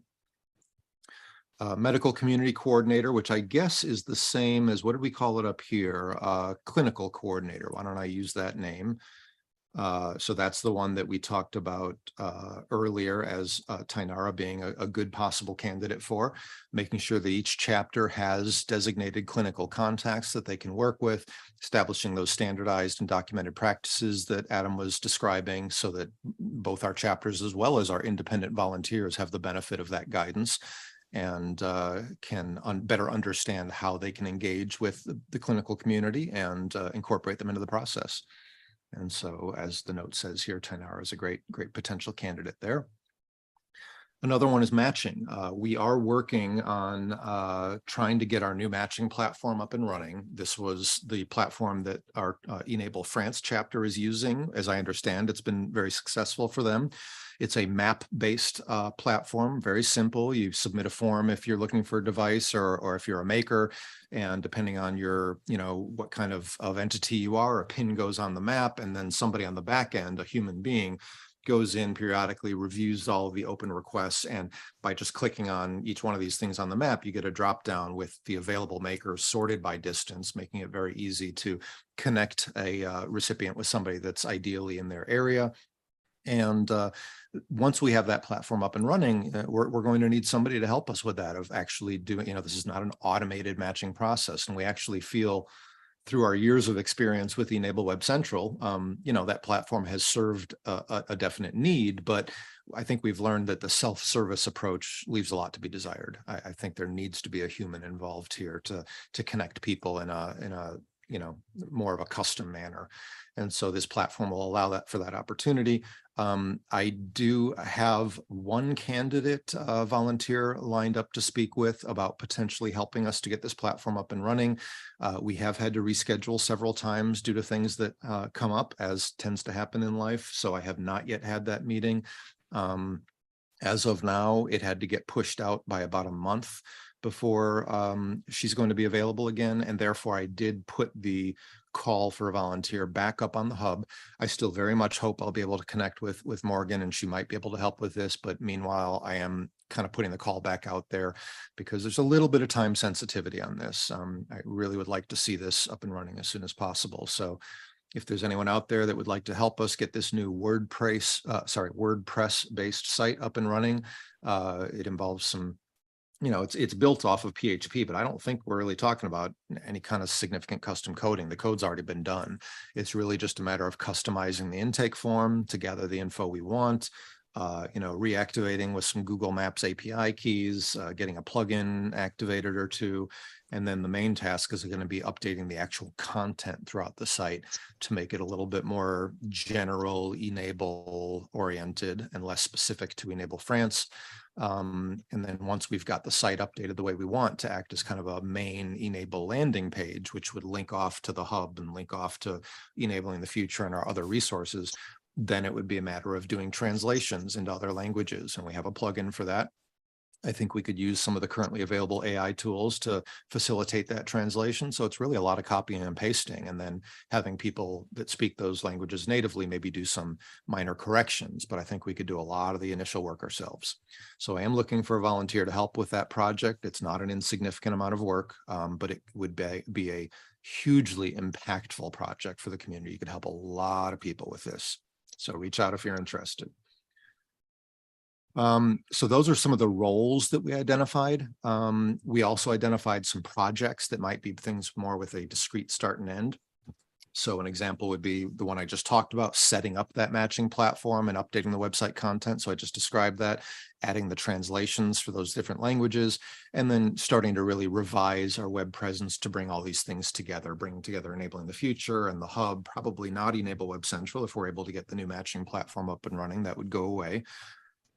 Medical community coordinator, which I guess is the same as, what did we call it up here? Clinical coordinator. Why don't I use that name? So that's the one that we talked about earlier as Tainara being a good possible candidate for, making sure that each chapter has designated clinical contacts that they can work with, establishing those standardized and documented practices that Adam was describing, so that both our chapters as well as our independent volunteers have the benefit of that guidance and can better understand how they can engage with the clinical community and incorporate them into the process. And so, as the note says here, Tainara is a great potential candidate there. Another one is matching. We are working on trying to get our new matching platform up and running. This was the platform that our e-NABLE France chapter is using. As I understand, it's been very successful for them. It's a map-based platform, very simple. You submit a form if you're looking for a device, or if you're a maker, and depending on your, what kind of entity you are, a pin goes on the map, and then somebody on the back end, a human being, goes in periodically, reviews all of the open requests, and by just clicking on each one of these things on the map, you get a drop down with the available makers sorted by distance, making it very easy to connect a recipient with somebody that's ideally in their area. And once we have that platform up and running, we're going to need somebody to help us with that, of actually doing, this is not an automated matching process. And we actually feel, through our years of experience with e-NABLE Web Central, that platform has served a definite need, but I think we've learned that the self-service approach leaves a lot to be desired. I think there needs to be a human involved here to connect people in a more of a custom manner. And so this platform will allow that for that opportunity. I do have one candidate volunteer lined up to speak with about potentially helping us to get this platform up and running. We have had to reschedule several times due to things that come up, as tends to happen in life. So I have not yet had that meeting. As of now, it had to get pushed out by about a month before she's going to be available again. And therefore, I did put the call for a volunteer back up on the hub. I still very much hope I'll be able to connect with Morgan, and she might be able to help with this. But meanwhile, I am kind of putting the call back out there because there's a little bit of time sensitivity on this. I really would like to see this up and running as soon as possible. So if there's anyone out there that would like to help us get this new WordPress-based site up and running, it involves some, it's built off of PHP, but I don't think we're really talking about any kind of significant custom coding. The code's already been done. It's really just a matter of customizing the intake form to gather the info we want, reactivating with some Google Maps API keys, getting a plugin activated or two. And then the main task is going to be updating the actual content throughout the site to make it a little bit more general, e-NABLE oriented and less specific to e-NABLE France. And then once we've got the site updated the way we want to act as kind of a main e-NABLE landing page, which would link off to the hub and link off to e-NABLing the future and our other resources, then it would be a matter of doing translations into other languages. And we have a plugin for that. I think we could use some of the currently available AI tools to facilitate that translation. So it's really a lot of copying and pasting, and then having people that speak those languages natively maybe do some minor corrections. But I think we could do a lot of the initial work ourselves. So I am looking for a volunteer to help with that project. It's not an insignificant amount of work, but it would be a hugely impactful project for the community. You could help a lot of people with this. So reach out if you're interested. So those are some of the roles that we identified. We also identified some projects that might be things more with a discrete start and end. So an example would be the one I just talked about, setting up that matching platform and updating the website content. So I just described that, adding the translations for those different languages, and then starting to really revise our web presence to bring all these things together, bringing together Enabling the Future and the hub, probably not e-NABLE Web Central. If we're able to get the new matching platform up and running, that would go away.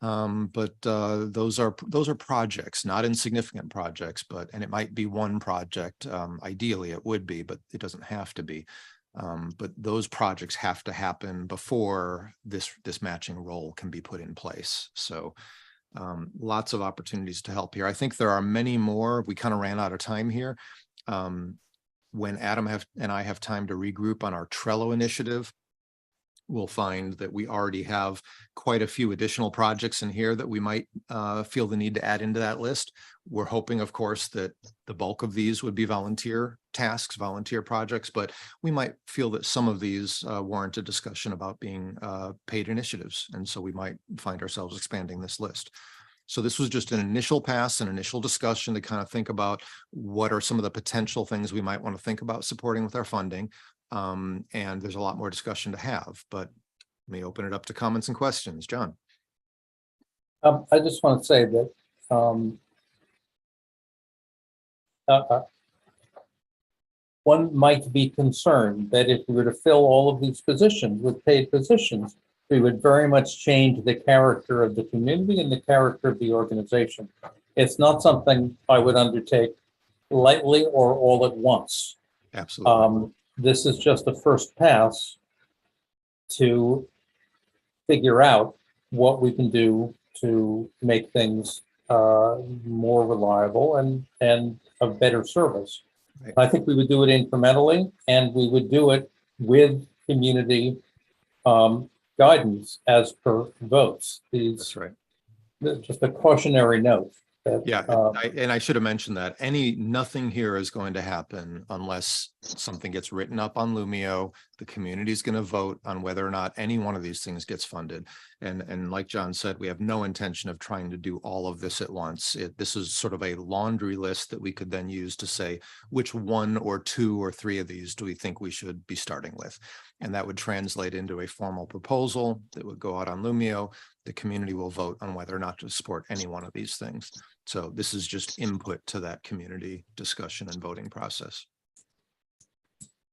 But those are projects, not insignificant projects, and it might be one project. Ideally it would be, but it doesn't have to be. But those projects have to happen before this matching role can be put in place. So lots of opportunities to help here. I think there are many more. We kind of ran out of time here. When Adam and I have time to regroup on our Trello initiative, we'll find that we already have quite a few additional projects in here that we might feel the need to add into that list. We're hoping, of course, that the bulk of these would be volunteer tasks, volunteer projects, but we might feel that some of these warrant a discussion about being paid initiatives. And so we might find ourselves expanding this list. So this was just an initial pass, an initial discussion to kind of think about what are some of the potential things we might want to think about supporting with our funding. And there's a lot more discussion to have, but let me open it up to comments and questions. John. I just want to say that one might be concerned that if we were to fill all of these positions with paid positions, we would very much change the character of the community and the character of the organization. It's not something I would undertake lightly or all at once. Absolutely. This is just a first pass to figure out what we can do to make things more reliable and of better service. Right. I think we would do it incrementally, and we would do it with community guidance as per votes. That's right. Just a cautionary note. Yeah, and I should have mentioned that nothing here is going to happen unless something gets written up on Lumio. The community is going to vote on whether or not any one of these things gets funded. And like John said, we have no intention of trying to do all of this at once. This is sort of a laundry list that we could then use to say which one or two or three of these do we think we should be starting with. And that would translate into a formal proposal that would go out on Lumio. The community will vote on whether or not to support any one of these things. So this is just input to that community discussion and voting process.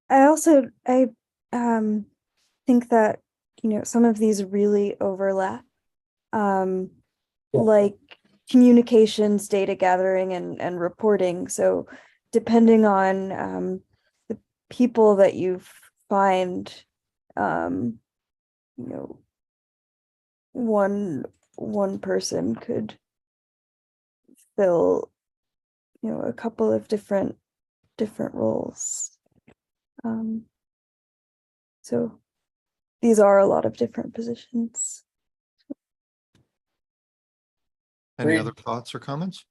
I think that, some of these really overlap. Yeah. Like communications, data gathering and reporting. So depending on the people that you find, um, you know, one person could fill, a couple of different roles. So these are a lot of different positions. Any Agreed. other thoughts or comments?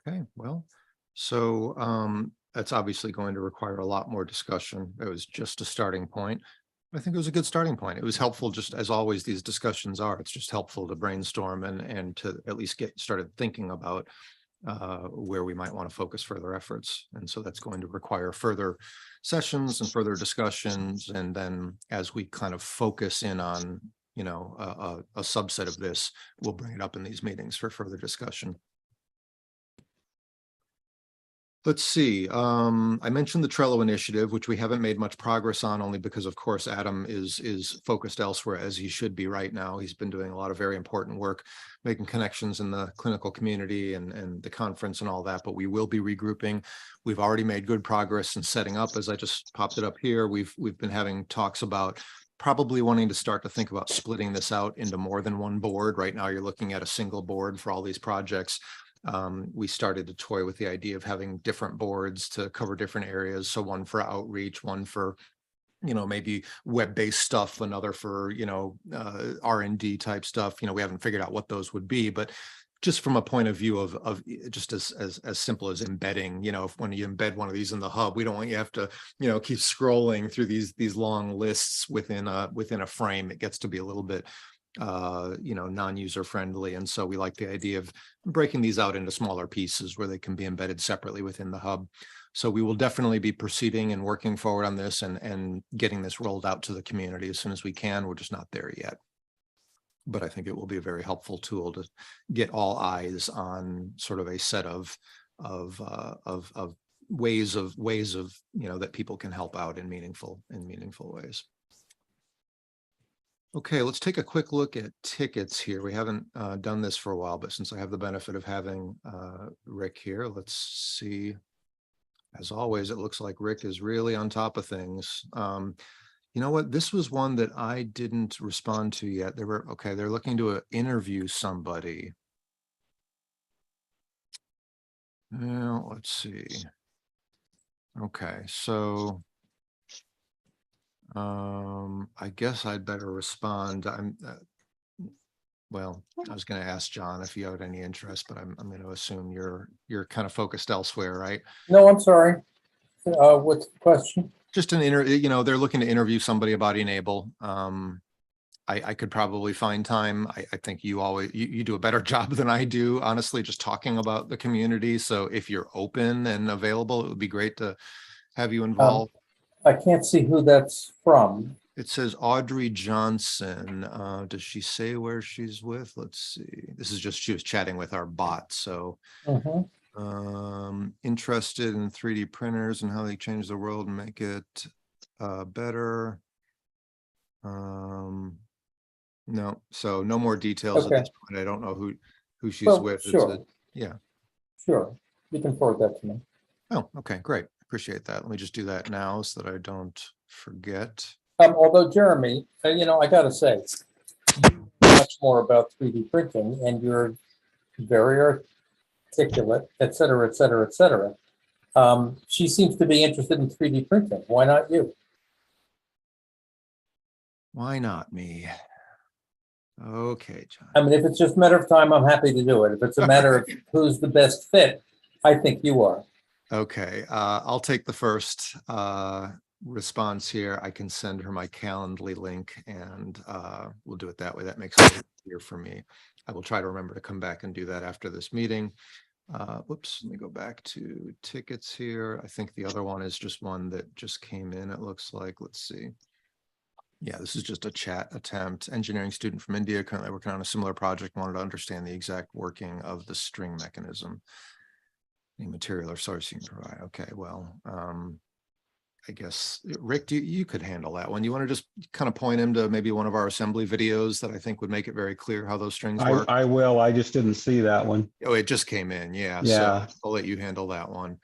Okay, well, so that's obviously going to require a lot more discussion. It was just a starting point. I think it was a good starting point. It was helpful, just as always, these discussions are. It's just helpful to brainstorm and to at least get started thinking about where we might want to focus further efforts. And so that's going to require further sessions and further discussions. And then as we kind of focus in on, a subset of this, we'll bring it up in these meetings for further discussion. Let's see. I mentioned the Trello initiative, which we haven't made much progress on, only because, of course, Adam is focused elsewhere, as he should be right now. He's been doing a lot of very important work, making connections in the clinical community and the conference and all that. But we will be regrouping. We've already made good progress in setting up. As I just popped it up here, we've been having talks about probably wanting to start to think about splitting this out into more than one board. Right now, you're looking at a single board for all these projects. We started to toy with the idea of having different boards to cover different areas. So one for outreach, one for, maybe web-based stuff, another for, R&D type stuff. We haven't figured out what those would be, but just from a point of view of just as simple as embedding, if when you embed one of these in the hub, we don't want you have to, keep scrolling through these long lists within a frame. It gets to be a little bit non-user friendly. And so we like the idea of breaking these out into smaller pieces where they can be embedded separately within the hub. So we will definitely be proceeding and working forward on this and getting this rolled out to the community as soon as we can. We're just not there yet. But I think it will be a very helpful tool to get all eyes on sort of a set of ways of that people can help out in meaningful ways. Okay, let's take a quick look at tickets here. We haven't done this for a while, but since I have the benefit of having Rick here, let's see. As always, it looks like Rick is really on top of things. You know what? This was one that I didn't respond to yet. They're looking to interview somebody. Well, let's see. Okay, so I guess I'd better respond. Well, I was going to ask John if you had any interest, but I'm going to assume you're kind of focused elsewhere, right? No, I'm sorry. What's the question? Just an they're looking to interview somebody about e-NABLE. I could probably find time. I think you always you do a better job than I do, honestly, just talking about the community. So if you're open and available, it would be great to have you involved. I can't see who that's from. It says Audrey Johnson. Does she say where she's with? Let's see. This is just, she was chatting with our bot. So interested in 3D printers and how they change the world and make it better. No, so no more details at this point. I don't know who she's with. Sure. Yeah. Sure. You can forward that to me. Oh, okay, great. Appreciate that. Let me just do that now so that I don't forget. Although Jeremy, I got to say, you know much more about 3D printing, and you're very articulate, et cetera, et cetera, et cetera. She seems to be interested in 3D printing. Why not you? Why not me? Okay, John. I mean, if it's just a matter of time, I'm happy to do it. If it's a matter of who's the best fit, I think you are. Okay. I'll take the first response here. I can send her my Calendly link and we'll do it that way. That makes it easier for me. I will try to remember to come back and do that after this meeting. Whoops, let me go back to tickets here. I think the other one is just one that just came in, it looks like. Let's see. Yeah, this is just a chat attempt. Engineering student from India, currently working on a similar project, wanted to understand the exact working of the string mechanism. Any material or source you can provide. Okay, well, I guess, Rick, you could handle that one. You want to just kind of point him to maybe one of our assembly videos that I think would make it very clear how those strings work? I will. I just didn't see that one. Oh, it just came in. Yeah. Yeah. So I'll let you handle that one.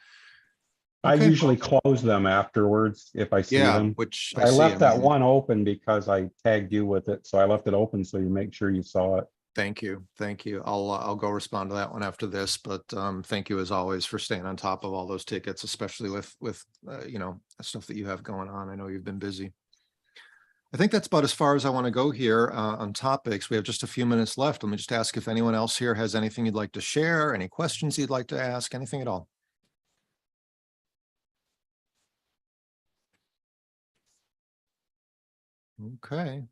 I Okay, usually close them afterwards if I see yeah, them. which I see, left that mean, one open because I tagged you with it. So I left it open so you make sure you saw it. Thank you. Thank you. I'll go respond to that one after this, but thank you as always for staying on top of all those tickets, especially with you know, stuff that you have going on. I know you've been busy. I think that's about as far as I want to go here on topics. We have just a few minutes left. Let me just ask if anyone else here has anything you'd like to share, any questions you'd like to ask, anything at all. Okay.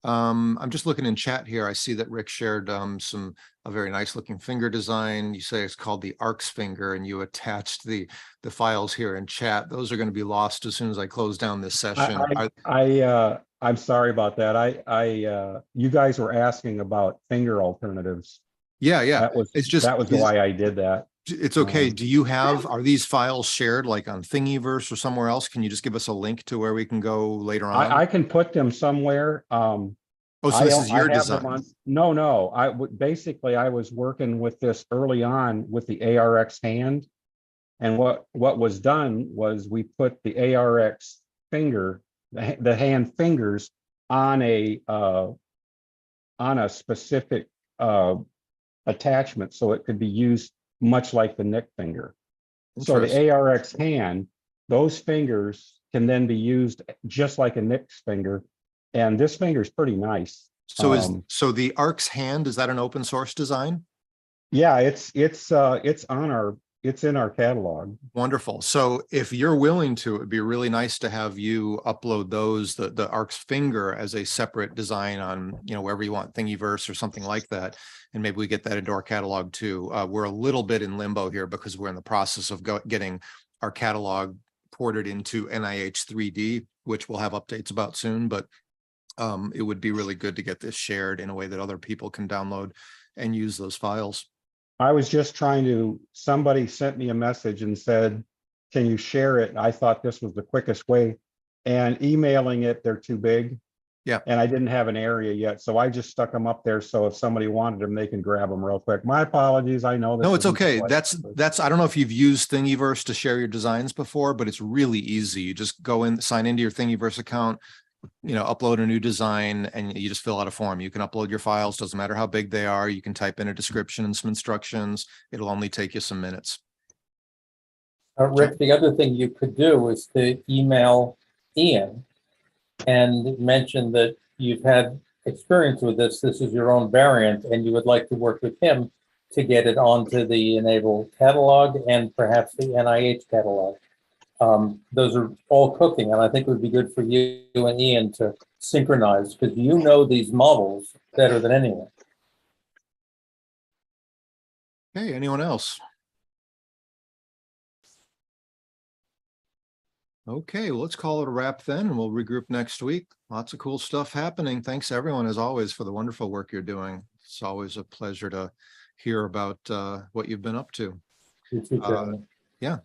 I'm just looking in chat here. I see that Rick shared a very nice looking finger design. You say it's called the ARCS finger, and you attached the files here in chat. Those are going to be lost as soon as I close down this session. I'm sorry about that. You guys were asking about finger alternatives. Yeah. It's just why I did that. It's okay. Do you have, are these files shared like on Thingiverse or somewhere else? Can you just give us a link to where we can go later on? I can put them somewhere. Oh, so this is your design? No. Basically I was working with this early on with the ARX hand. And what was done was we put the ARX finger, the hand fingers on a specific attachment so it could be used much like the Nick finger. So the ARX hand, those fingers can then be used just like a Nick's finger. And this finger is pretty nice. So so the ARCS hand, is that an open source design? Yeah, it's in our catalog. Wonderful. So if you're willing to, it'd be really nice to have you upload those, the ARCS finger as a separate design on, you know, wherever you want, Thingiverse or something like that. And maybe we get that into our catalog too. We're a little bit in limbo here because we're in the process of getting our catalog ported into NIH 3D, which we'll have updates about soon, but it would be really good to get this shared in a way that other people can download and use those files. I was just somebody sent me a message and said, can you share it? I thought this was the quickest way, and emailing it, they're too big. Yeah. And I didn't have an area yet. So I just stuck them up there. So if somebody wanted them, they can grab them real quick. My apologies. I know. No, it's okay. That's, I don't know if you've used Thingiverse to share your designs before, but it's really easy. You just go in, sign into your Thingiverse account, you know, upload a new design, and you just fill out a form. You can upload your files, doesn't matter how big they are. You can type in a description and some instructions. It'll only take you some minutes. Rick, the other thing you could do is to email Ian and mention that you've had experience with this. This is your own variant, and you would like to work with him to get it onto the e-NABLE catalog and perhaps the NIH catalog. Those are all cooking, and I think it would be good for you and Ian to synchronize, because you know these models better than anyone. Okay, anyone else? Okay, well, let's call it a wrap then, and we'll regroup next week. Lots of cool stuff happening. Thanks everyone, as always, for the wonderful work you're doing. It's always a pleasure to hear about what you've been up to. You too, Jeremy. Yeah,